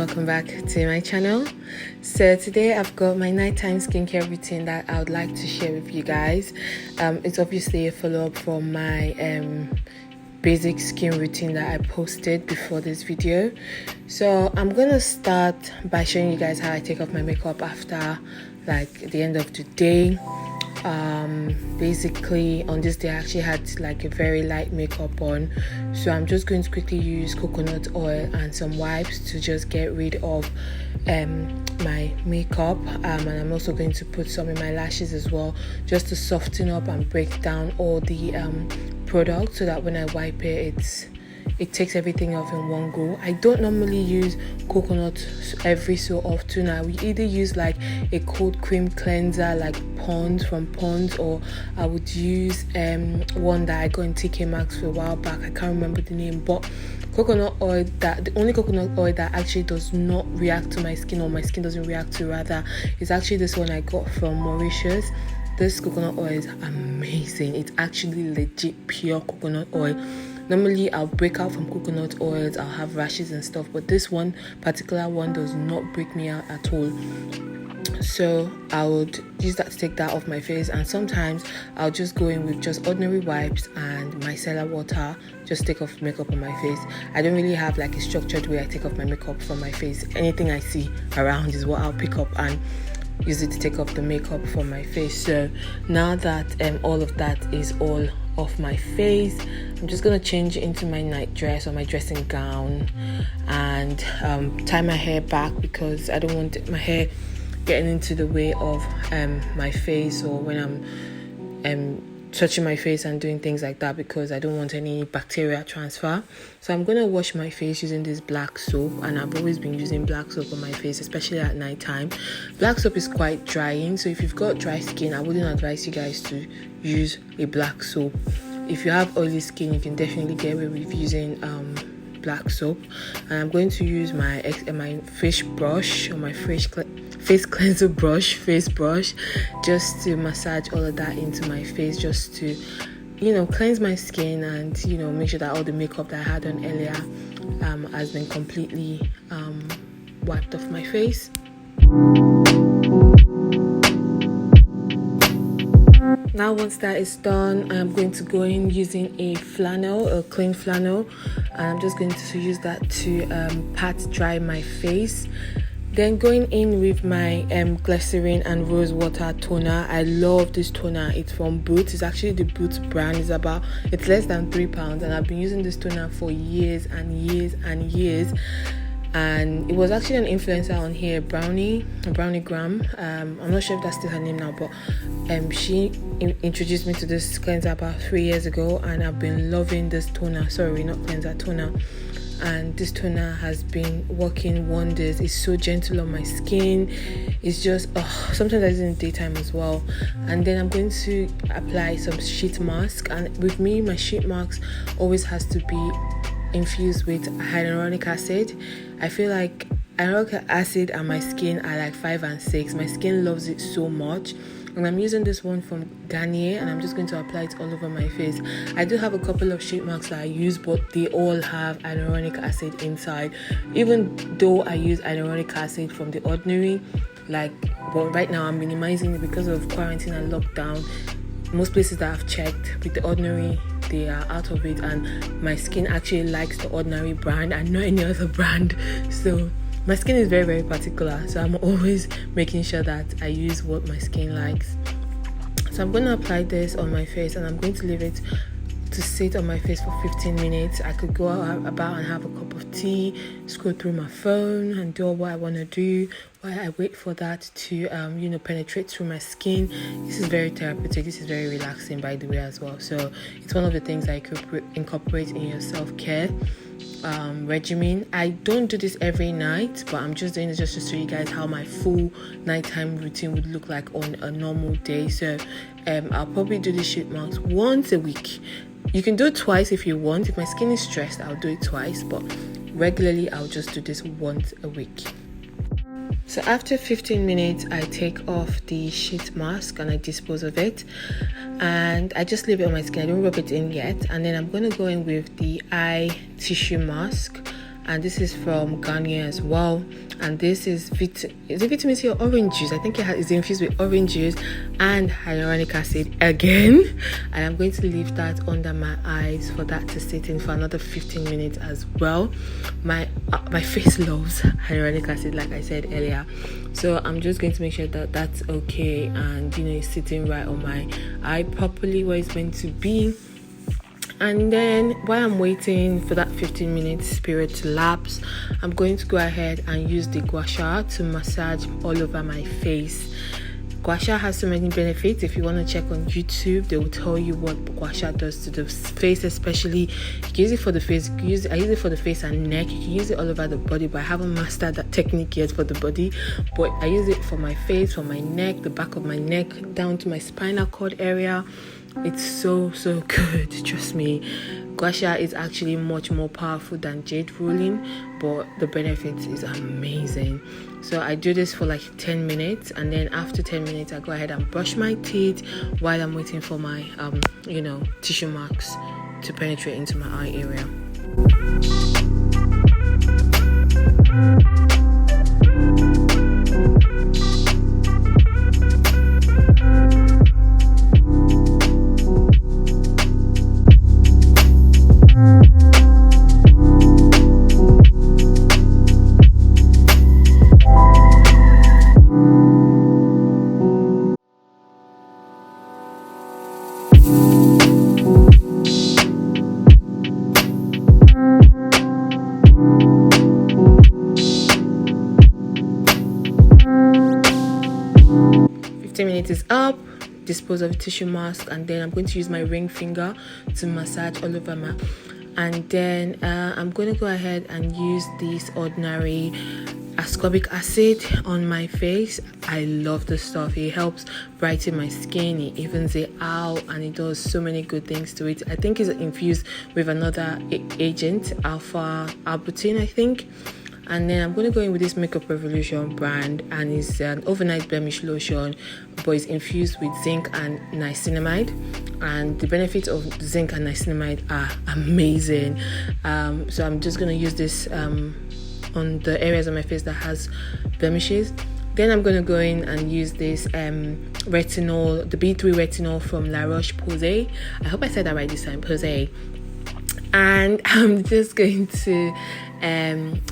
welcome back to my channel. So today I've got my nighttime skincare routine that I would like to share with you guys. It's obviously a follow-up from my basic skin routine that I posted before this video. So I'm gonna start by showing you guys how I take off my makeup after like the end of the day. Basically on this day I actually had like a very light makeup on, so I'm just going to quickly use coconut oil and some wipes to just get rid of my makeup, and I'm also going to put some in my lashes as well, just to soften up and break down all the product, so that when I wipe it takes everything off in one go. I don't normally use coconut every so often. I would either use like a cold cream cleanser like from Pond's, or I would use one that I got in TK Maxx for a while back. I can't remember the name, but coconut oil, the only coconut oil that actually does not react to my skin, or my skin doesn't react to rather, is actually this one I got from Mauritius. This coconut oil is amazing. It's actually legit pure coconut oil. Normally I'll break out from coconut oils, I'll have rashes and stuff, but this one particular one does not break me out at all. So I would use that to take that off my face, and sometimes I'll just go in with just ordinary wipes and micellar water, just take off makeup on my face. I don't really have like a structured way I take off my makeup from my face. Anything I see around is what I'll pick up and use it to take off the makeup from my face. So now that all of that is all off my face, I'm just gonna change into my night dress or my dressing gown and tie my hair back, because I don't want my hair getting into the way of my face, or when I'm touching my face and doing things like that, because I don't want any bacteria transfer. So I'm gonna wash my face using this black soap, and I've always been using black soap on my face, especially at night time. Black soap is quite drying, so if you've got dry skin, I wouldn't advise you guys to use a black soap. If you have oily skin, you can definitely get away with using black soap. And I'm going to use my face brush, or my face cleanser brush, face brush, just to massage all of that into my face, just to cleanse my skin, and make sure that all the makeup that I had on earlier has been completely wiped off my face. Now once that is done, I'm going to go in using a clean flannel, and I'm just going to use that to pat dry my face. Then going in with my glycerin and Rosewater toner. I love this toner. It's from Boots. It's actually the Boots brand. It's less than £3, and I've been using this toner for years and years and years. And it was actually an influencer on here, Brownie Graham. I'm not sure if that's still her name now, but she introduced me to this cleanser about 3 years ago, and I've been loving this toner. Sorry, not cleanser, toner. And this toner has been working wonders. It's so gentle on my skin. It's just sometimes I use it in the daytime as well. And then I'm going to apply some sheet mask, and with me, my sheet mask always has to be infused with hyaluronic acid. I feel like hyaluronic acid and my skin are like 5 and 6. My skin loves it so much. And I'm using this one from Garnier, and I'm just going to apply it all over my face. I do have a couple of sheet masks that I use, but they all have hyaluronic acid inside. Even though I use hyaluronic acid from The Ordinary, but right now I'm minimizing it because of quarantine and lockdown. Most places that I've checked with The Ordinary, they are out of it, and my skin actually likes The Ordinary brand and not any other brand. So my skin is very, very particular, so I'm always making sure that I use what my skin likes. So I'm going to apply this on my face, and I'm going to leave it to sit on my face for 15 minutes. I could go about and have a cup of tea, scroll through my phone and do what I want to do while I wait for that to penetrate through my skin. This is very therapeutic. This is very relaxing, by the way, as well. So it's one of the things I could incorporate in your self-care regimen. I don't do this every night, but I'm just doing this just to show you guys how my full nighttime routine would look like on a normal day. So I'll probably do this sheet mask once a week. You can do it twice if you want. If my skin is stressed, I'll do it twice, but regularly I'll just do this once a week. So after 15 minutes, I take off the sheet mask and I dispose of it, and I just leave it on my skin. I don't rub it in yet. And then I'm going to go in with the eye tissue mask, and this is from Garnier as well. And this is vitamin C or orange juice. I think it's infused with orange juice and hyaluronic acid again. And I'm going to leave that under my eyes for that to sit in for another 15 minutes as well. My face loves hyaluronic acid, like I said earlier, so I'm just going to make sure that that's okay, and it's sitting right on my eye properly where it's meant to be. And then while I'm waiting for that 15 minutes period to lapse, I'm going to go ahead and use the gua sha to massage all over my face. Gua sha has so many benefits. If you want to check on YouTube, they will tell you what gua sha does to the face, especially. You can use it for the face. I use it for the face and neck. You can use it all over the body, but I haven't mastered that technique yet for the body. But I use it for my face, for my neck, the back of my neck, down to my spinal cord area. It's so good, trust me. Gua sha is actually much more powerful than jade rolling, but the benefits is amazing. So I do this for like 10 minutes, and then after 10 minutes I go ahead and brush my teeth while I'm waiting for my tissue marks to penetrate into my eye area. 15 minutes is up. Dispose of the tissue mask, and then I'm going to use my ring finger to massage all over my, and then I'm going to go ahead and use this ordinary ascorbic acid on my face. I love this stuff. It helps brighten my skin, it evens it out, and it does so many good things to it. I think it's infused with another agent, alpha arbutin, I think. And then I'm going to go in with this Makeup Revolution brand, and it's an overnight blemish lotion, but it's infused with zinc and niacinamide, and the benefits of zinc and niacinamide are amazing. So I'm just going to use this on the areas of my face that has blemishes. Then I'm going to go in and use this retinol, the B3 retinol from La Roche Posay. I hope I said that right this time, Posay. And I'm just going to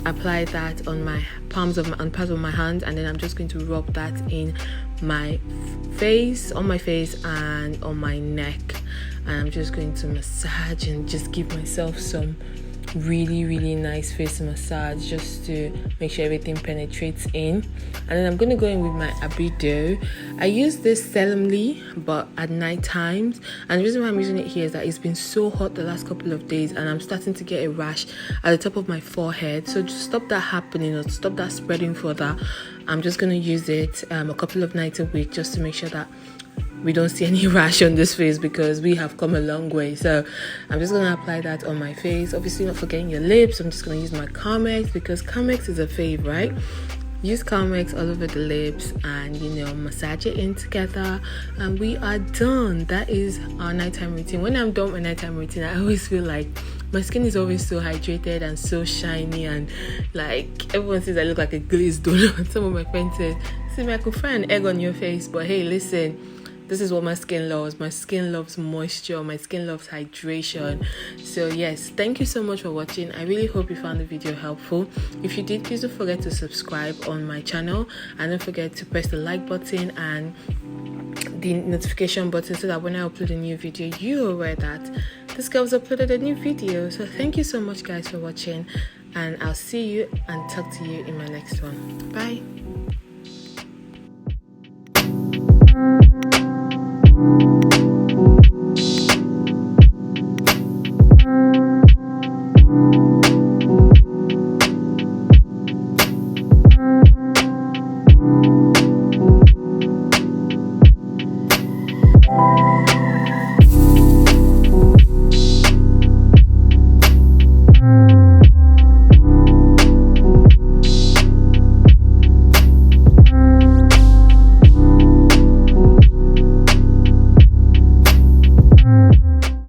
apply that on my palms of my hands, and then I'm just going to rub that in my face, on my face and on my neck, and I'm just going to massage and just give myself some really nice face massage just to make sure everything penetrates in. And then I'm going to go in with my ABIDO. I use this seldomly, but at night times, and the reason why I'm using it here is that it's been so hot the last couple of days, and I'm starting to get a rash at the top of my forehead. So just stop that happening, or stop that spreading further, I'm just going to use it a couple of nights a week just to make sure that we don't see any rash on this face, because we have come a long way. So I'm just going to apply that on my face. Obviously not forgetting your lips. I'm just going to use my Carmex, because Carmex is a fave, right? Use Carmex all over the lips and massage it in together, and we are done. That is our nighttime routine. When I'm done with my nighttime routine, I always feel like my skin is always so hydrated and so shiny, and like everyone says I look like a glazed donut. Some of my friends say, "See, I could fry an egg on your face," but hey, listen, this is what my skin loves. My skin loves moisture. My skin loves hydration. So yes, thank you so much for watching. I really hope you found the video helpful. If you did, please don't forget to subscribe on my channel, and don't forget to press the like button and the notification button, so that when I upload a new video, you're aware that this girl's uploaded a new video. So thank you so much guys for watching, and I'll see you and talk to you in my next one. Bye.